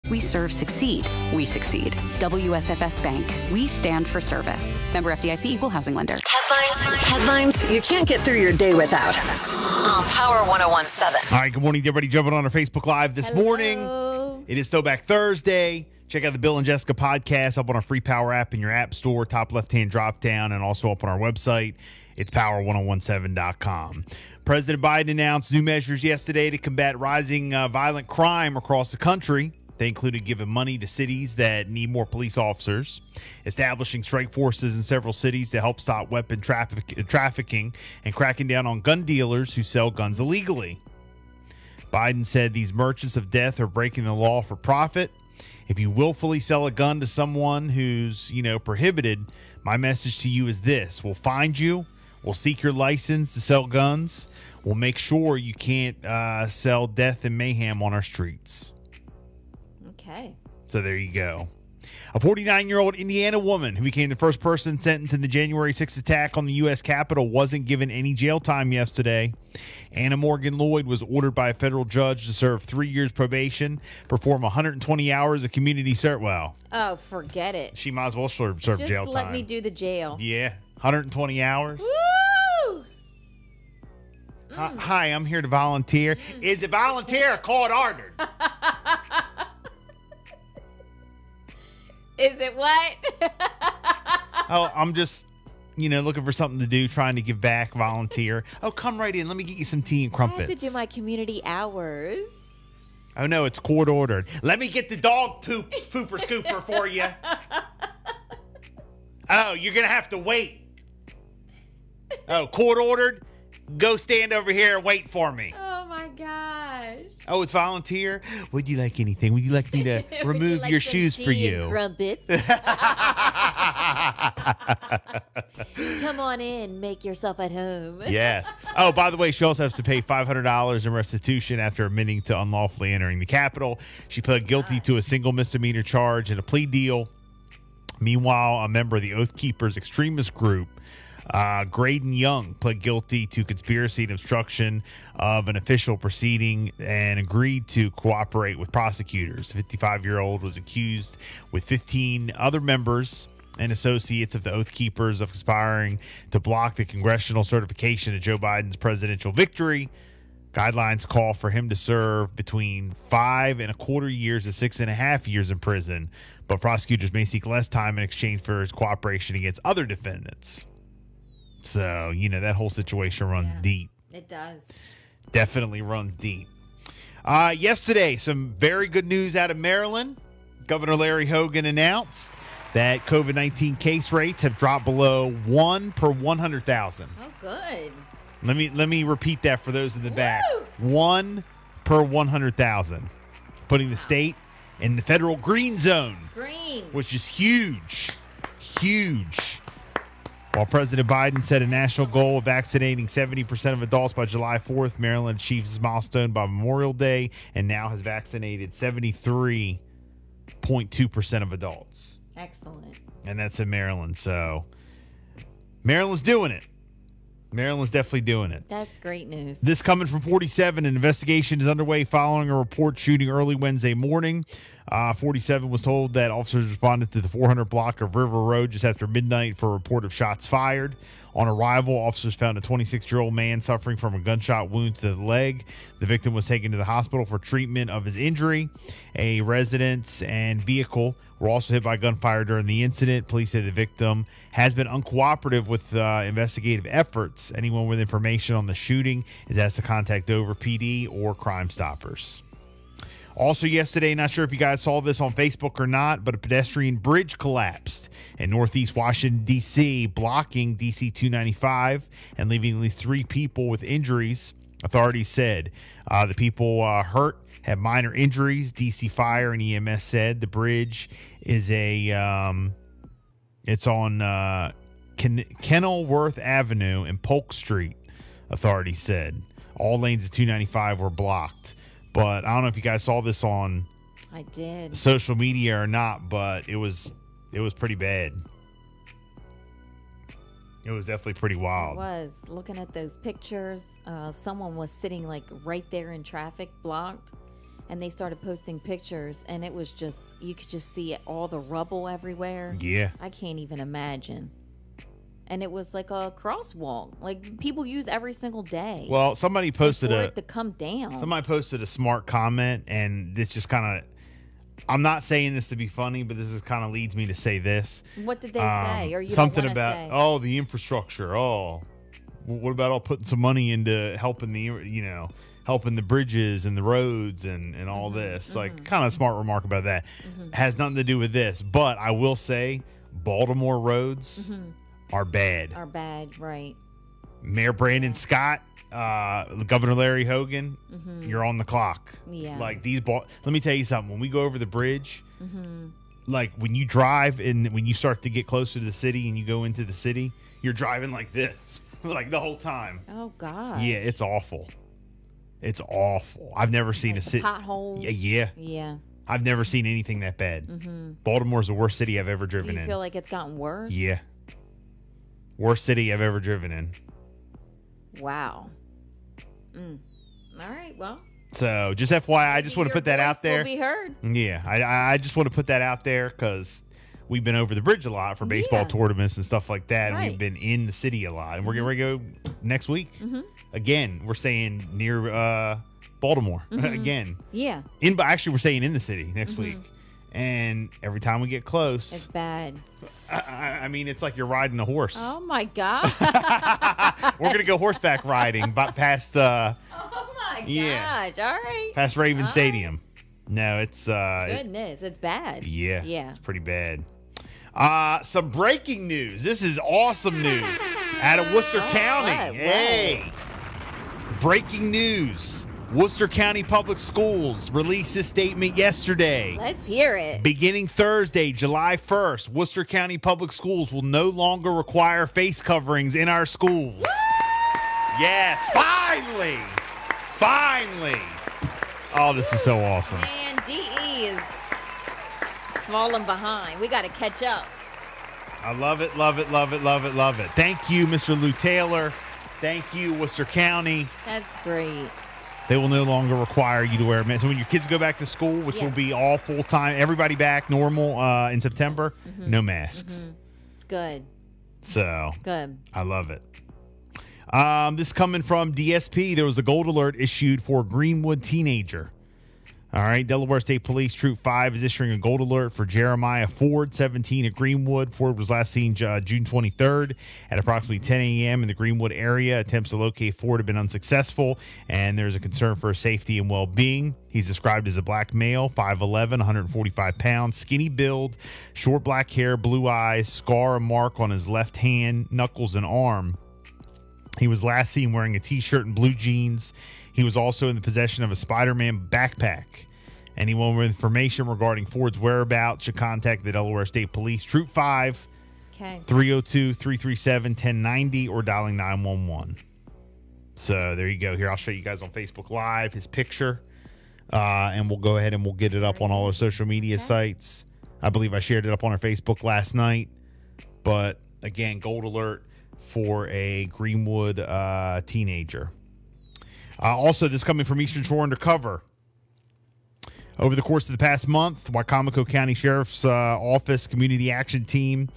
We serve succeed. We succeed. WSFS Bank. We stand for service. Member FDIC, equal housing lender. Headlines you can't get through your day without. On Power 101.7. All right, good morning to everybody jumping on our Facebook Live this morning. It is Throwback Thursday. Check out the Bill and Jessica podcast up on our free Power app in your app store, top left-hand drop-down, and also up on our website. It's power1017.com. President Biden announced new measures yesterday to combat rising violent crime across the country. They included giving money to cities that need more police officers, establishing strike forces in several cities to help stop weapon trafficking, and cracking down on gun dealers who sell guns illegally. Biden said these merchants of death are breaking the law for profit. If you willfully sell a gun to someone who's, prohibited, my message to you is this. We'll find you. We'll seek your license to sell guns. We'll make sure you can't sell death and mayhem on our streets. Okay. So there you go. A 49-year-old Indiana woman who became the first person sentenced in the January 6th attack on the U.S. Capitol wasn't given any jail time yesterday. Anna Morgan Lloyd was ordered by a federal judge to serve 3 years probation, perform 120 hours of community service. Well, oh, forget it. She might as well serve Just jail time. let me do the jail. Yeah, 120 hours. Woo! Hi, I'm here to volunteer. Is it volunteer or court ordered? Is it what? Oh, I'm just, looking for something to do, trying to give back, volunteer. Oh, come right in. Let me get you some tea and crumpets. I have to do my community hours. Oh, no, it's court ordered. Let me get the dog pooper scooper for you. Oh, you're going to have to wait. Oh, court ordered? Go stand over here and wait for me. Oh, my gosh. Oh, it's volunteer? Would you like anything? Would you like me to remove your shoes for you? Crumpets? Come on in. Make yourself at home. Yes. Oh, by the way, she also has to pay $500 in restitution after admitting to unlawfully entering the Capitol. She pled guilty to a single misdemeanor charge and a plea deal. Meanwhile, a member of the Oath Keepers extremist group, Graydon Young, pled guilty to conspiracy and obstruction of an official proceeding and agreed to cooperate with prosecutors. The 55-year-old was accused with 15 other members and associates of the Oath Keepers of conspiring to block the congressional certification of Joe Biden's presidential victory. Guidelines call for him to serve between 5.25 years and 6.5 years in prison, but prosecutors may seek less time in exchange for his cooperation against other defendants. So, that whole situation runs deep. It does. Definitely runs deep. Yesterday, some very good news out of Maryland. Governor Larry Hogan announced that COVID-19 case rates have dropped below 1 per 100,000. Oh, good. Let me repeat that for those in the back. 1 per 100,000. Putting the state in the federal green zone. Green. Which is huge. Huge. While President Biden set a national goal of vaccinating 70% of adults by July 4th, Maryland achieved this milestone by Memorial Day and now has vaccinated 73.2% of adults. Excellent. And that's in Maryland. So Maryland's doing it. Maryland's definitely doing it. That's great news. This coming from 47. An investigation is underway following a report shooting early Wednesday morning. 47 was told that officers responded to the 400 block of River Road just after midnight for a report of shots fired. On arrival, officers found a 26-year-old man suffering from a gunshot wound to the leg. The victim was taken to the hospital for treatment of his injury. A residence and vehicle were also hit by gunfire during the incident. Police say the victim has been uncooperative with investigative efforts. Anyone with information on the shooting is asked to contact Dover PD or Crime Stoppers. Also yesterday, not sure if you guys saw this on Facebook or not, but a pedestrian bridge collapsed in northeast Washington, D.C., blocking D.C. 295 and leaving at least 3 people with injuries, authorities said. The people hurt had minor injuries. D.C. Fire and EMS said the bridge is it's on Kenilworth Avenue and Polk Street, authorities said. All lanes of 295 were blocked. But I don't know if you guys saw this on I did. social media or not, but it was pretty bad. It was definitely pretty wild. It was. Looking at those pictures, someone was sitting like right there in traffic, blocked, and they started posting pictures, and it was just, you could just see all the rubble everywhere. Yeah. I can't even imagine. And it was like a crosswalk, like people use every single day. Well, somebody And posted for it to come down. somebody posted a smart comment, and this just kind of, I'm not saying this to be funny, but this is kind of leads me to say this. What did they say? Or you something don't wanna about say? the infrastructure. What about all putting some money into helping helping the bridges and the roads and all this? Like, kind of a smart remark about that. Has nothing to do with this, but I will say Baltimore roads are bad. Are bad, right? Mayor Brandon Scott, Governor Larry Hogan, you're on the clock. Yeah. Like let me tell you something. When we go over the bridge, like when you drive and when you start to get closer to the city and you go into the city, you're driving like this, like the whole time. Oh, God. Yeah, it's awful. It's awful. I've never seen Like a the city. potholes. Yeah. Yeah. I've never seen anything that bad. Baltimore's the worst city I've ever Do driven you in. feel like it's gotten worse? Yeah. Worst city I've ever driven in. Wow. All right, well. So just FYI, I just want to put that out there. Will be heard. Yeah, I just want to put that out there because we've been over the bridge a lot for baseball Yeah. tournaments and stuff like that. And Right. we've been in the city a lot. And we're getting ready to go next week. Again, we're staying near Baltimore. Again. Yeah, Actually, we're staying in the city next week. And every time we get it's close, bad. I mean, it's like you're riding a horse. Oh, my God. We're going to go horseback riding past Oh, my gosh. Yeah. All right. past Raven All Stadium. No, it's Goodness, it's bad. Yeah. Yeah. It's pretty bad. Some breaking news. This is awesome news out of Worcester County. what? Hey. Breaking news. Worcester County Public Schools released this statement yesterday. Let's hear it. Beginning Thursday, July 1st, Worcester County Public Schools will no longer require face coverings in our schools. Yes, finally. Finally. Oh, this is so awesome. Man, DE is falling behind. We got to catch up. I love it, love it, love it, love it, love it. Thank you, Mr. Lou Taylor. Thank you, Worcester County. That's great. They will no longer require you to wear a mask. So when your kids go back to school, which will be all full-time, everybody back normal in September, no masks. Good. So Good. I love it. This coming from DSP. There was a gold alert issued for a Greenwood teenager. All right, Delaware State Police Troop 5 is issuing a gold alert for Jeremiah Ford, 17, at Greenwood. Ford was last seen June 23rd at approximately 10 a.m. in the Greenwood area. Attempts to locate Ford have been unsuccessful, and there's a concern for his safety and well-being. He's described as a black male, 5'11", 145 pounds, skinny build, short black hair, blue eyes, scar and mark on his left hand, knuckles, and arm. He was last seen wearing a T-shirt and blue jeans. He was also in the possession of a Spider-Man backpack. Anyone with information regarding Ford's whereabouts should contact the Delaware State Police Troop 5, Okay. 302-337-1090, or dialing 911. So there you go. Here, I'll show you guys on Facebook Live his picture, and we'll go ahead and we'll get it up on all our social media sites. I believe I shared it up on our Facebook last night. But, again, gold alert for a Greenwood teenager. Also, this coming from Eastern Shore Undercover. Over the course of the past month, Wicomico County Sheriff's Office Community Action Team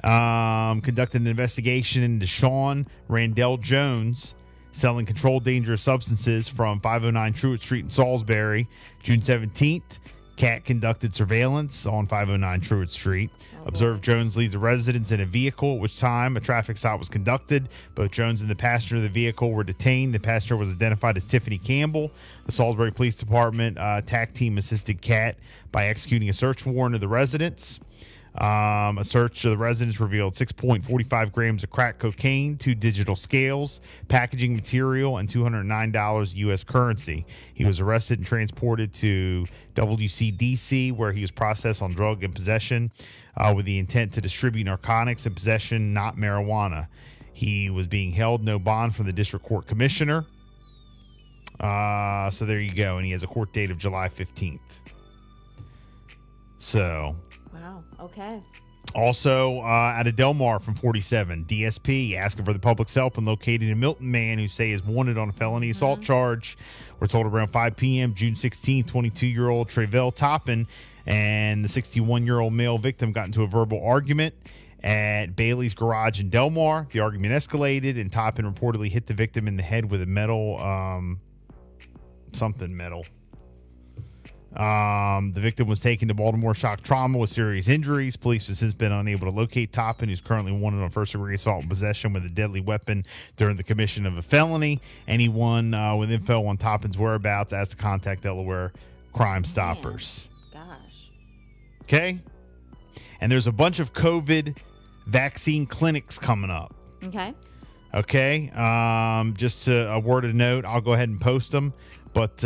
conducted an investigation into Sean Randell Jones selling controlled dangerous substances from 509 Truett Street in Salisbury. June 17th, CAT conducted surveillance on 509 Truett Street. Observed Jones leave the residence in a vehicle, at which time a traffic stop was conducted. Both Jones and the passenger of the vehicle were detained. The passenger was identified as Tiffany Campbell. The Salisbury Police Department TAC team assisted CAT by executing a search warrant of the residence. A search of the residence revealed 6.45 grams of crack cocaine, 2 digital scales, packaging material, and $209 U.S. currency. He was arrested and transported to WCDC, where he was processed on drug and possession with the intent to distribute narcotics and possession, not marijuana. He was being held no bond from the district court commissioner. So there you go. And he has a court date of July 15th. So... Wow. Okay. Also, out of Del Mar from 47, DSP asking for the public's help in locating a Milton man who say is wanted on a felony assault charge. We're told around 5 p.m. June 16th, 22-year-old Trevell Toppin and the 61-year-old male victim got into a verbal argument at Bailey's Garage in Del Mar. The argument escalated, and Toppin reportedly hit the victim in the head with a metal, something metal. The victim was taken to Baltimore Shock Trauma with serious injuries. Police have since been unable to locate Toppin, who's currently wanted on first-degree assault and possession with a deadly weapon during the commission of a felony. Anyone with info on Toppin's whereabouts has to contact Delaware Crime Stoppers. Gosh. Okay? And there's a bunch of COVID vaccine clinics coming up. Okay. Okay? Just a word of note, I'll go ahead and post them. But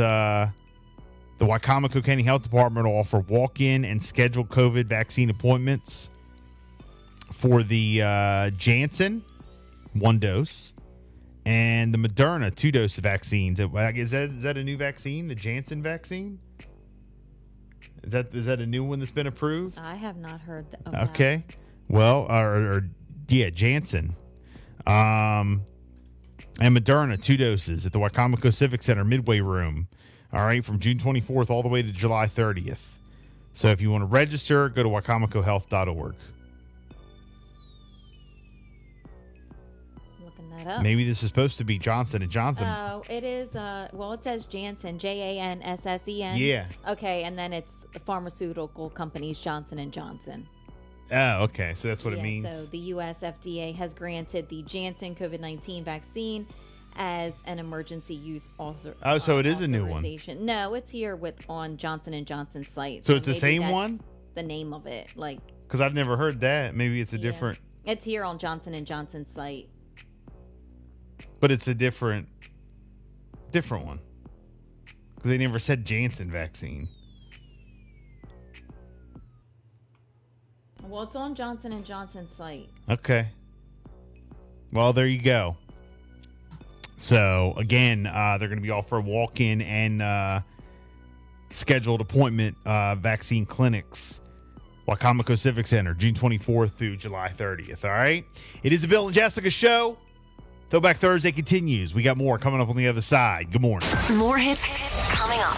the Wicomico County Health Department will offer walk-in and scheduled COVID vaccine appointments for the Janssen, 1 dose, and the Moderna, 2 dose vaccines. Is that a new vaccine, the Janssen vaccine? Is that a new one that's been approved? I have not heard that. Okay. Well, Janssen. And Moderna, 2 doses at the Wicomico Civic Center Midway Room. All right, from June 24th all the way to July 30th. So if you want to register, go to wicomicohealth.org. Looking that up. Maybe this is supposed to be Johnson & Johnson. Oh, it is. Well, it says Janssen, Janssen. Yeah. Okay, and then it's the pharmaceutical companies Johnson & Johnson. Oh, okay. So that's what it means. So the U.S. FDA has granted the Janssen COVID-19 vaccine as an emergency use authorization. Oh, so it is a new one. No, it's here on Johnson & Johnson's site. So it's the same one? The name of it, because I've never heard that. Maybe it's a different. It's here on Johnson & Johnson's site. But it's a different one. Because they never said Janssen vaccine. Well, it's on Johnson & Johnson's site. Okay. Well, there you go. So, again, they're going to be offering walk-in and scheduled appointment vaccine clinics. Wicomico Civic Center, June 24th through July 30th. All right? It is a Bill and Jessica show. Throwback Thursday continues. We got more coming up on the other side. Good morning. More hits coming up.